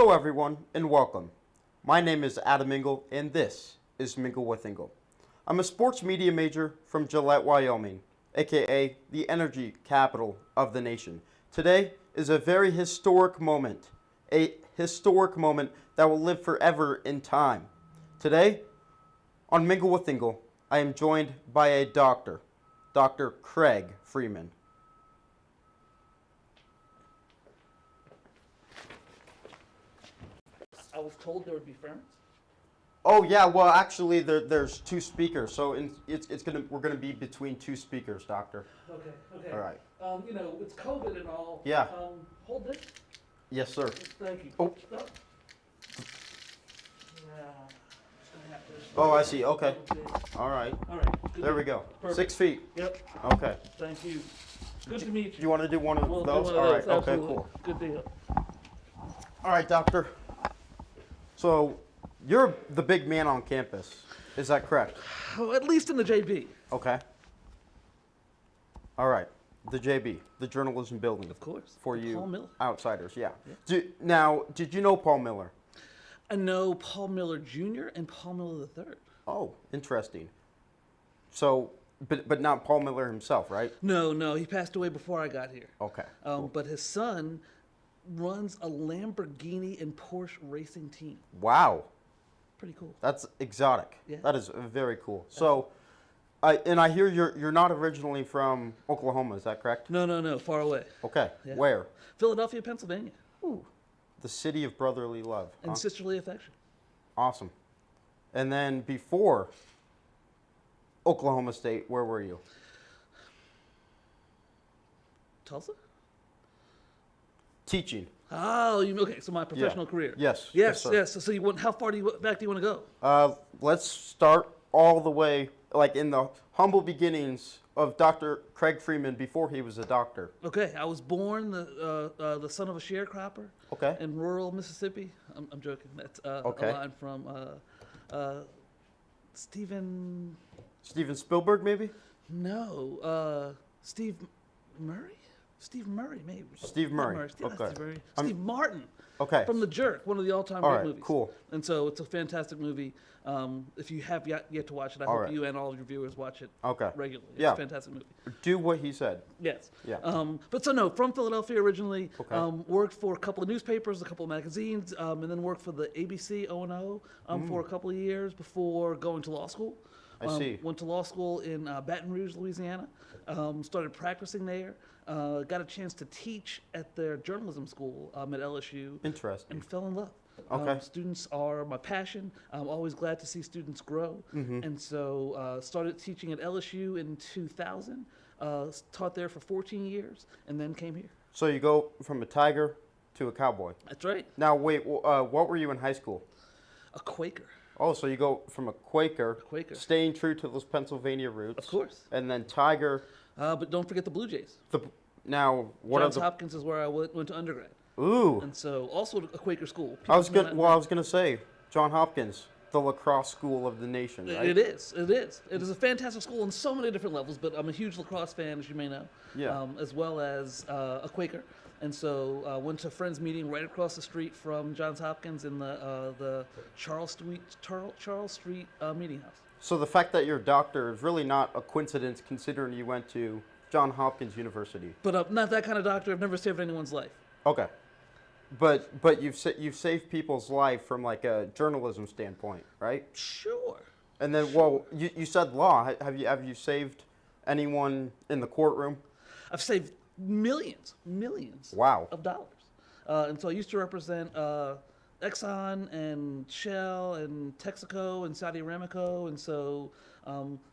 Hello everyone and welcome. My name is Adam Engel and this is Mingle with Engel. I'm a sports media major from Gillette, Wyoming, aka the energy capital of the nation. Today is a very historic moment, a historic moment that will live forever in time. Today, on Mingle with Engel, I am joined by a doctor, Dr. Craig Freeman. I was told there would be ferments. Oh yeah, well actually there's two speakers, so we're gonna be between two speakers, doctor. Okay. All right. It's COVID and all. Yeah. Hold this. Yes, sir. Thank you. Oh. Stop. Yeah. Just gonna have to. Oh, I see. Okay. All right. All right. There we go. Perfect. 6 feet. Yep. Okay. Thank you. Good to meet Do you. you want to do one of We'll those? do one All of right. those. Okay. Absolutely. Cool. Good deal. All right, doctor. So you're the big man on campus. Is that correct? Oh, at least in the JB. Okay. All right. The JB, the journalism building. Of course. For you Paul Miller. outsiders, yeah. Now, did you know Paul Miller? I know Paul Miller Jr. and Paul Miller III. Oh, interesting. So, but not Paul Miller himself, right? No, he passed away before I got here. Okay. But his son runs a Lamborghini and Porsche racing team. Wow. Pretty cool. That's exotic. Yeah. That is very cool. So, I hear you're not originally from Oklahoma. Is that correct? No, far away. Okay. Yeah. Where? Philadelphia, Pennsylvania. Ooh, the city of brotherly love. And huh? sisterly affection. Awesome. And then before Oklahoma State, where were you? Tulsa? Teaching. Oh, okay. So my professional career. Yes. Yes. sir. So you want? How far back do you want to go? Let's start all the way, like in the humble beginnings of Dr. Craig Freeman before he was a doctor. Okay. I was born the son of a sharecropper. Okay. In rural Mississippi. I'm joking. That's Okay. a line from Steven. Steven Spielberg, maybe? No. Steve Murray. Steve Murray, maybe. Steve Murray. Okay. Okay. Steve Murray. Steve Martin. Okay. From The Jerk, one of the all-time All great right, movies. cool. And so it's a fantastic movie. If you have yet to watch it, I All hope right. you and all of your viewers watch it Okay. regularly. It's Yeah. a fantastic movie. Do what he said. Yes. Yeah. But so no, from Philadelphia originally. Okay. Worked for a couple of newspapers, a couple of magazines, and then worked for the ABC O&O for a couple of years before going to law school. I see. Went to law school in Baton Rouge, Louisiana. Started practicing there. Got a chance to teach at their journalism school at LSU. Interesting. And fell in love. Okay. Students are my passion. I'm always glad to see students grow. And so started teaching at LSU in 2000. Taught there for 14 years and then came here. So you go from a tiger to a cowboy. That's right. Now, wait, what were you in high school? A Quaker. Oh, so you go from a Quaker, staying true to those Pennsylvania roots. Of course. And then tiger. But don't forget the Blue Jays. Now, what Johns are the... Hopkins is where I went to undergrad. Ooh. And so also a Quaker school. I was gonna say, John Hopkins, the lacrosse school of the nation, right? It is. It is a fantastic school on so many different levels, but I'm a huge lacrosse fan, as you may know. Yeah. As well as a Quaker. And so went to a friends meeting right across the street from Johns Hopkins in the Charles Street Meeting House. So the fact that you're a doctor is really not a coincidence, considering you went to Johns Hopkins University. But not that kind of doctor. I've never saved anyone's life. Okay. But you've saved people's life from like a journalism standpoint, right? Sure. And then, well, you said law. Have you saved anyone in the courtroom? I've saved millions Wow. of dollars. And so I used to represent Exxon and Shell and Texaco and Saudi Aramco. And so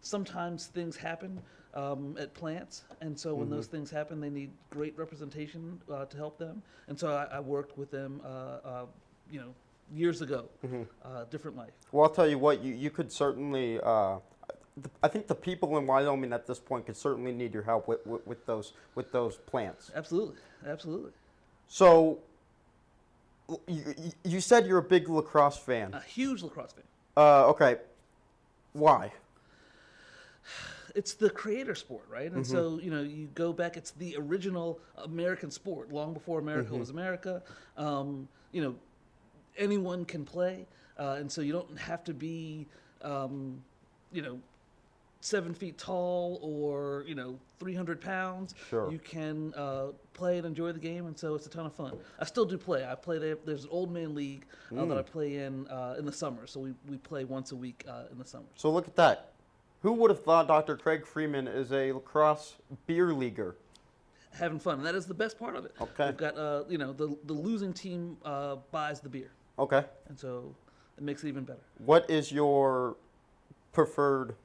sometimes things happen at plants. And so when those things happen, they need great representation to help them. And so I worked with them, years ago, different life. Well, I'll tell you what, you could certainly, I think the people in Wyoming at this point could certainly need your help with those plants. Absolutely. So, you said you're a big lacrosse fan. A huge lacrosse fan. Okay. Why? It's the creator sport, right? And so, you go back, it's the original American sport, long before America was America. anyone can play, and so you don't have to be, you know, 7 feet tall or 300 pounds. Sure. You can play and enjoy the game, and so it's a ton of fun. I still do play. I play there. There's an old man league that I play in the summer. So we play once a week in the summer. So look at that. Who would have thought Dr. Craig Freeman is a lacrosse beer leaguer? Having fun, and that is the best part of it. Okay. We've got the losing team buys the beer, Okay. and so it makes it even better. What is your preferred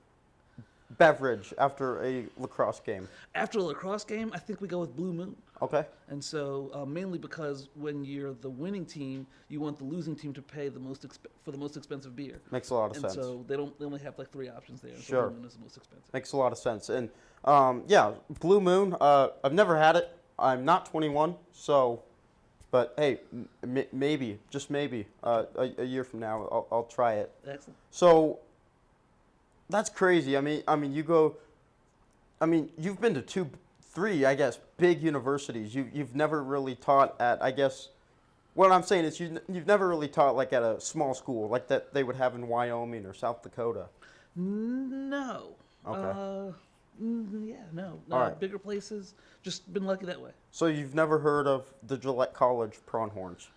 beverage after a lacrosse game? After a lacrosse game, I think we go with Blue Moon. Okay. And so mainly because when you're the winning team, you want the losing team to pay the most for the most expensive beer. Makes a lot of And sense. so they only have like 3 options there. And Sure. So Blue Moon is the most expensive. Makes a lot of sense. And yeah, Blue Moon, I've never had it. I'm not 21, so, but hey, maybe, just maybe, a year from now, I'll try it. Excellent. So that's crazy. I mean, you've been to 3, I guess, big universities. You've never really taught at, I guess, what I'm saying is you've never really taught like at a small school like that they would have in Wyoming or South Dakota. No. Okay. Yeah, no. All right. Bigger places. Just been lucky that way. So you've never heard of the Gillette College Pronghorns?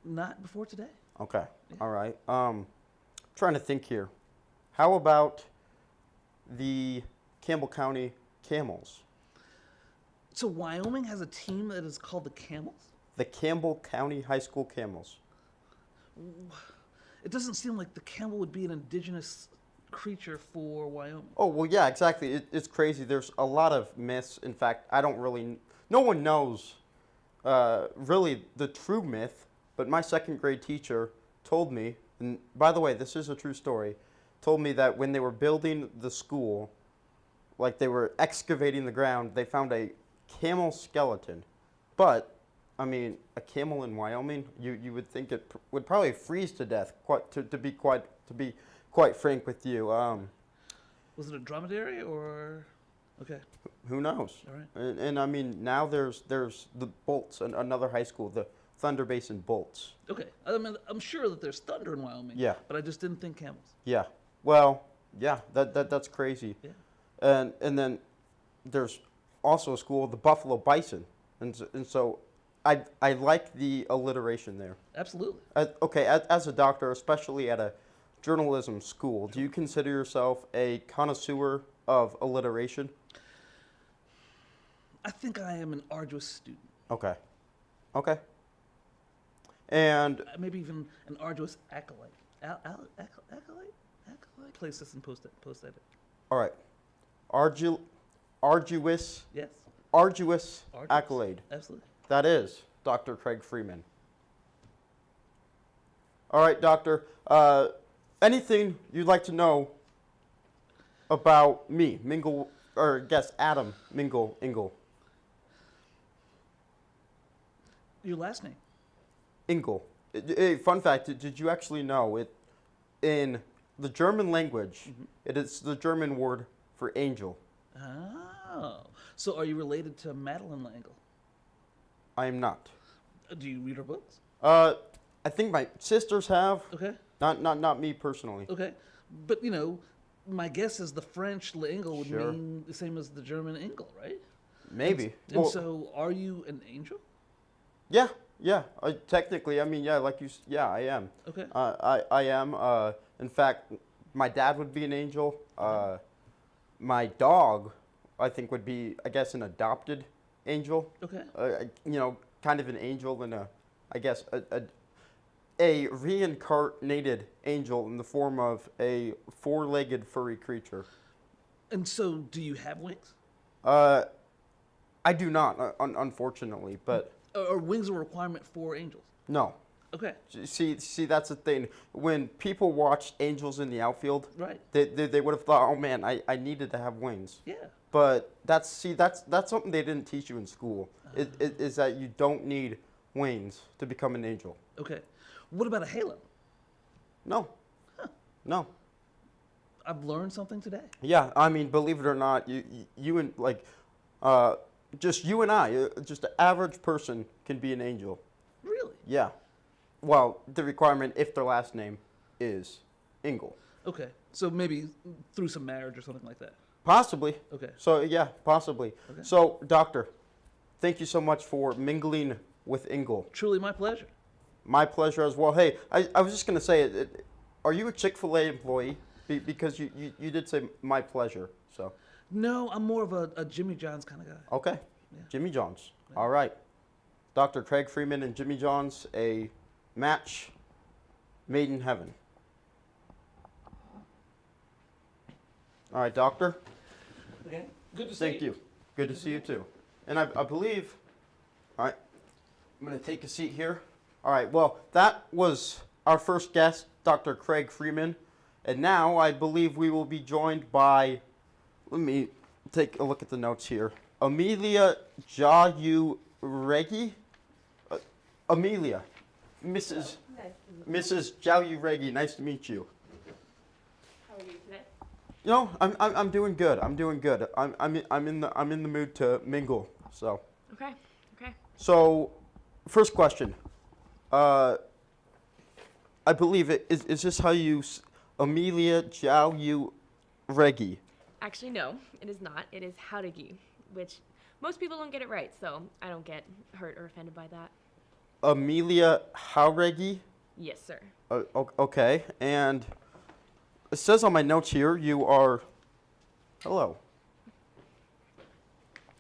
Not before today. Okay. All right. Trying to think here. How about the Campbell County Camels? So Wyoming has a team that is called the Camels? The Campbell County High School Camels. It doesn't seem like the camel would be an indigenous creature for Wyoming. Oh, well, yeah, exactly. It's crazy. There's a lot of myths. In fact, no one knows really the true myth, but my second grade teacher told me, and by the way, this is a true story, told me that when they were building the school, like they were excavating the ground, they found a camel skeleton. But, I mean, a camel in Wyoming, you would think it would probably freeze to death, to be quite frank with you. Was it a dromedary or? Okay. Who knows? All right. And I mean, now there's the Bolts, another high school, the Thunder Basin Bolts. Okay. I mean, I'm sure that there's thunder in Wyoming. Yeah. But I just didn't think camels. Yeah. Well, yeah, that's crazy. Yeah. And then there's also a school, the Buffalo Bison, and so I like the alliteration there. Absolutely. Okay, as a doctor, especially at a journalism school, do you consider yourself a connoisseur of alliteration? I think I am an arduous student. Okay. Okay. And Maybe even an arduous acolyte. Acolyte? Place this and post edit. all right, arduous Yes. accolade. Absolutely. That is Dr. Craig Freeman. All right, doctor. Anything you'd like to know about me, Mingle, or guess Adam Mingle Engel? Your last name? Engel. Fun fact: did you actually know it? In the German language, it is the German word for angel. Oh. So are you related to Madeline Engel? I am not. Do you read her books? I think my sisters have. Okay. Not me personally. Okay. But, my guess is the French Engel would Sure. mean the same as the German Engel, right? Maybe. And so are you an angel? Yeah. Technically, I mean, yeah, yeah, I am. Okay. I am. In fact, my dad would be an angel. My dog, I think, would be, I guess, an adopted angel. Okay. Kind of an angel and I guess, a reincarnated angel in the form of a 4-legged furry creature. And so do you have wings? I do not, unfortunately, but Are wings a requirement for angels? no. Okay. See, that's the thing. When people watched Angels in the Outfield, Right. they would have thought, oh man, I needed to have wings. Yeah. But that's something they didn't teach you in school. Is that you don't need wings to become an angel. Okay. What about a halo? No. No. I've learned something today. Yeah, I mean, believe it or not, you and just you and I, just an average person can be an angel. Really? Yeah. the requirement if their last name is Engel. Okay. So maybe through some marriage or something like that. Possibly. Okay. So, yeah, possibly. Okay. So, Doctor, thank you so much for mingling with Engel. Truly my pleasure. My pleasure as well. Hey, I was just going to say, are you a Chick-fil-A employee? Because you did say my pleasure, so. No, I'm more of a Jimmy John's kind of guy. Okay. Yeah. Jimmy John's. Yeah. All right. Dr. Craig Freeman and Jimmy John's, a match made in heaven. All right, Doctor. Okay. Good to see Thank you. Good to see you too. And I believe, all right, I'm going to take a seat here. All right, well, that was our first guest, Dr. Craig Freeman. And now I believe we will be joined by, let me take a look at the notes here. Amelia Jauregi? Amelia, Mrs. Jauregi, nice to meet you. How are you today? You know, I'm doing good. I'm doing good. I'm in the mood to mingle. So. Okay. So, first question. I believe it is this how you Amelia Jauregi? Actually, no, it is not. It is Hauregi, which most people don't get it right, so I don't get hurt or offended by that. Amelia Jauregi? Yes, sir. Okay, and it says on my notes here you are. Hello.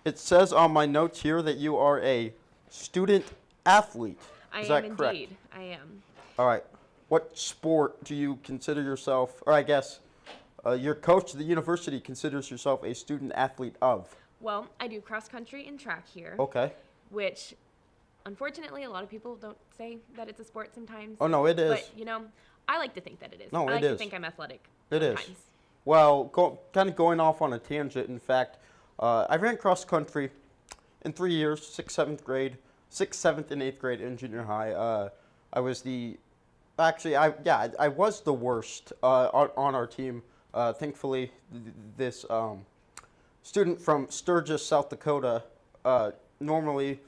It says on my notes here that you are a student athlete. I Is am that correct? indeed. I am. All right. What sport do you consider yourself, or I guess your coach at the university considers yourself a student athlete of? Well, I do cross country and track here, Okay. which unfortunately a lot of people don't say that it's a sport sometimes. Oh, no, it is. But, you know, I like to think that it is. No, I it like is. to think I'm athletic. It is. sometimes. Well, kind of going off on a tangent, in fact, I ran cross country in 3 years, 6th, 7th grade, 6th, 7th, and 8th grade in junior high. I was I was the worst on our team. Thankfully, this student from Sturgis, South Dakota, normally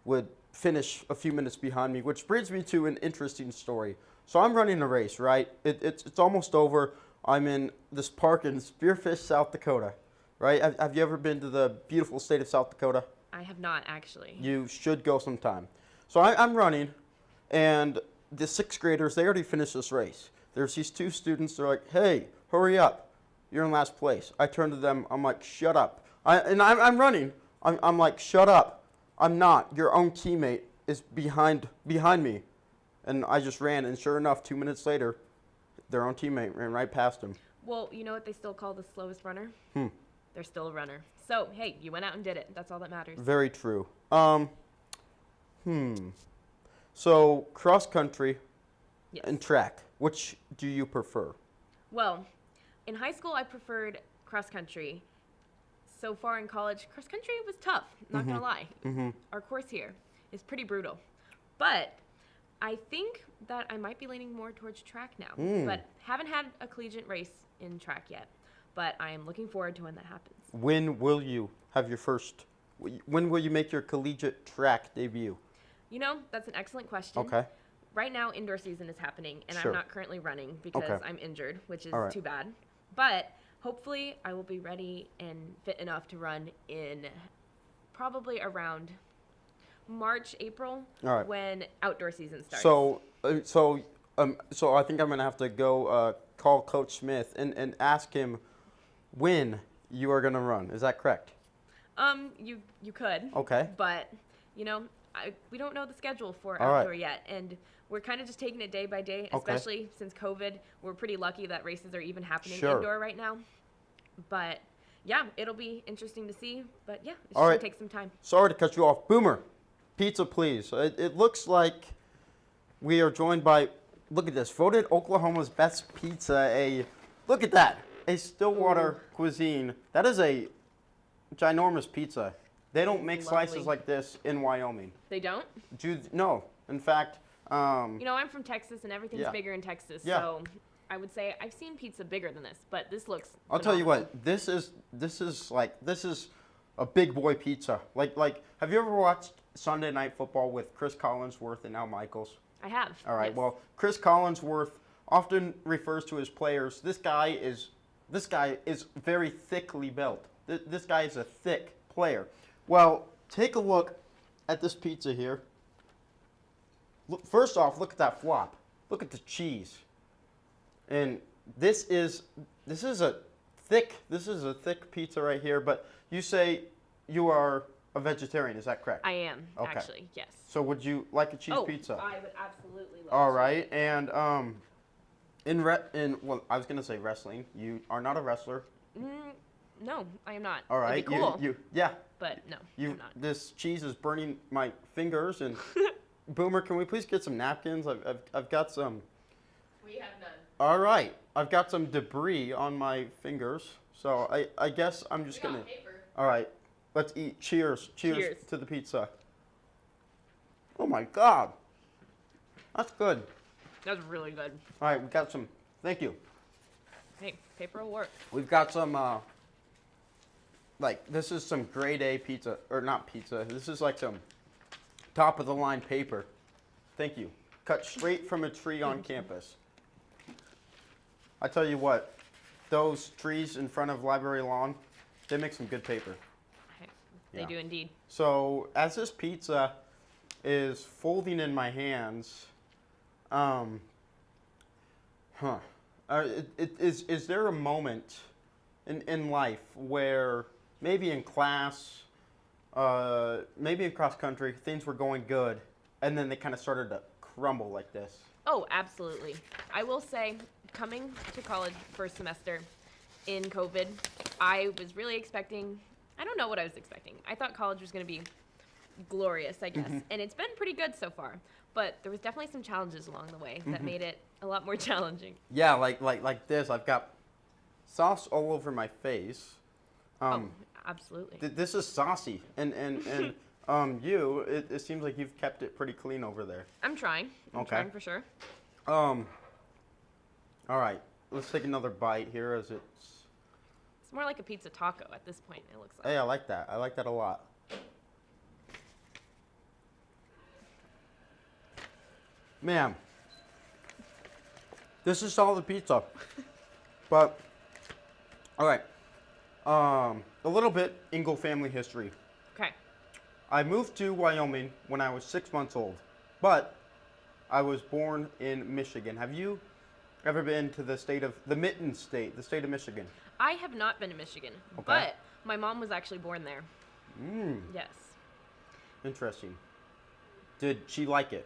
would finish a few minutes behind me, which brings me to an interesting story. So I'm running a race, right? It's almost over. I'm in this park in Spearfish, South Dakota, right? Have you ever been to the beautiful state of South Dakota? I have not, actually. You should go sometime. So I'm running, and the 6th graders, they already finished this race. There's these two students, they're like, hey, hurry up. You're in last place. I turn to them, I'm like, shut up. I'm running. I'm like, shut up. I'm not. Your own teammate is behind me. And I just ran, and sure enough, 2 minutes later, their own teammate ran right past him. Well, you know what they still call the slowest runner? Hmm. They're still a runner. So, hey, you went out and did it. That's all that matters. Very true. So, cross country Yes. and track, which do you prefer? Well, in high school, I preferred cross country. So far in college, cross country was tough, not gonna lie. Our course here is pretty brutal. But I think that I might be leaning more towards track now. But haven't had a collegiate race in track yet. But I am looking forward to when that happens. When will you have when will you make your collegiate track debut? You know, that's an excellent question. Okay. Right now, indoor season is happening, and Sure. I'm not currently running because Okay. I'm injured, which is All right. too bad. But hopefully, I will be ready and fit enough to run in probably around March, April, All right. when outdoor season starts. So I think I'm gonna have to go call Coach Smith and ask him when you are gonna run. Is that correct? You could. Okay. But you know, we don't know the schedule for All right. outdoor yet, and we're kind of just taking it day by day. Okay. Especially since COVID, we're pretty lucky that races are even happening Sure. indoor right now. But yeah, it'll be interesting to see. But yeah, it's All just right. gonna take some time. Sorry to cut you off. Boomer, pizza, please. It looks like we are joined by. Look at this. Voted Oklahoma's best pizza. Look at that. A Stillwater cuisine. That is a ginormous pizza. They don't make slices lovely. like this in Wyoming. They don't. No. In fact, You know, I'm from Texas, and everything's Yeah. bigger in Texas. Yeah. So I would say I've seen pizza bigger than this, but this looks. I'll tell you phenomenal. what. This is a big boy pizza. Like. Have you ever watched Sunday Night Football with Chris Collinsworth and Al Michaels? I have. All right. Yes. Well, Chris Collinsworth often refers to his players. This guy is very thickly built. This guy is a thick player. Well, take a look at this pizza here. Look, first off, look at that flop. Look at the cheese. And this is a thick pizza right here. But you say you are a vegetarian. Is that correct? I am, Okay. actually, yes. So would you like a cheese Oh, pizza? I would absolutely love All to. right, and well, I was gonna say wrestling. You are not a wrestler. No, I am not. All right, It'd be cool, yeah. but no, I'm not. This cheese is burning my fingers, and Boomer, can we please get some napkins? I've got some. We have none. All right, I've got some debris on my fingers, so I guess I'm just gonna. Paper. All right, let's eat. Cheers Cheers. to the pizza. Oh my God, that's good. That was really good. All right, we got some. Thank you. Hey, paper will work. We've got some, this is some grade A pizza, or not pizza. This is like some top of the line paper. Thank you. Cut straight from a tree on campus. I tell you what, those trees in front of library lawn, they make some good paper. They Yeah. do indeed. So as this pizza is folding in my hands, is there a moment in life where maybe in class, maybe in cross country, things were going good, and then they kind of started to crumble like this? Oh, absolutely. I will say, coming to college first semester in COVID, I was really expecting, I don't know what I was expecting. I thought college was going to be glorious, I guess. And it's been pretty good so far. But there was definitely some challenges along the way that made it a lot more challenging. Yeah, like this. I've got sauce all over my face. Oh, absolutely. This is saucy, and it seems like you've kept it pretty clean over there. I'm trying. I'm trying for sure. All right, let's take another bite here as it's. It's more like a pizza taco at this point, it looks like. Hey, I like that. I like that a lot. Man, this is solid pizza. But, all right, a little bit Engel family history. Okay. I moved to Wyoming when I was 6 months old, but I was born in Michigan. Have you ever been to the Mitten State, the state of Michigan? I have not been to Michigan, Okay. but my mom was actually born there. Yes. Interesting. Did she like it?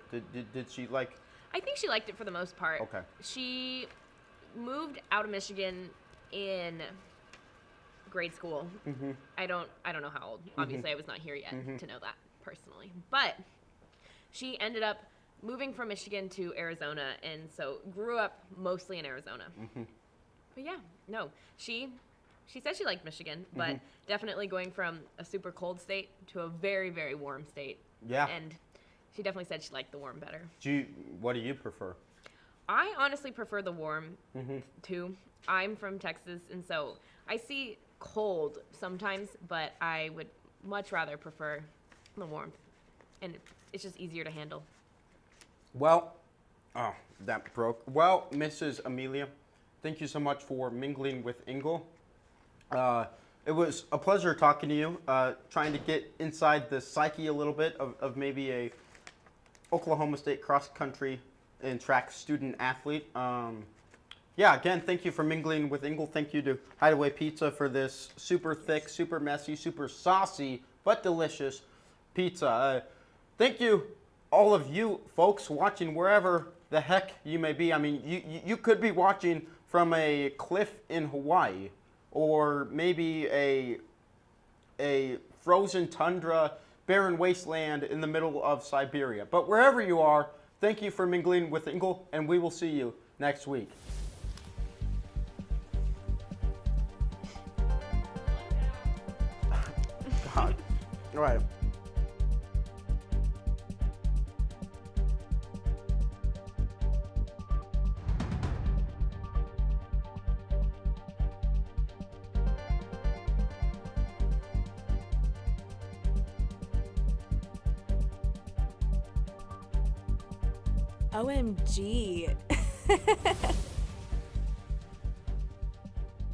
Did she like? I think she liked it for the most part. Okay. She moved out of Michigan in grade school. I don't know how old. Obviously, I was not here yet to know that personally. But she ended up moving from Michigan to Arizona, and so grew up mostly in Arizona. But yeah, no, she said she liked Michigan, but definitely going from a super cold state to a very, very warm state. Yeah. And she definitely said she liked the warm better. What do you prefer? I honestly prefer the warm too. I'm from Texas, and so I see cold sometimes, but I would much rather prefer the warmth, and it's just easier to handle. Well, oh, that broke. Well, Mrs. Amelia, thank you so much for mingling with Engel. It was a pleasure talking to you, trying to get inside the psyche a little bit of maybe a Oklahoma State cross-country and track student athlete. Yeah, again, thank you for mingling with Engel. Thank you to Hideaway Pizza for this super thick, super messy, super saucy, but delicious pizza. Thank you, all of you folks watching wherever the heck you may be. I mean, you could be watching from a cliff in Hawaii, or maybe a frozen tundra, barren wasteland in the middle of Siberia. But wherever you are, thank you for mingling with Engel, and we will see you next week. God. All right. OMG.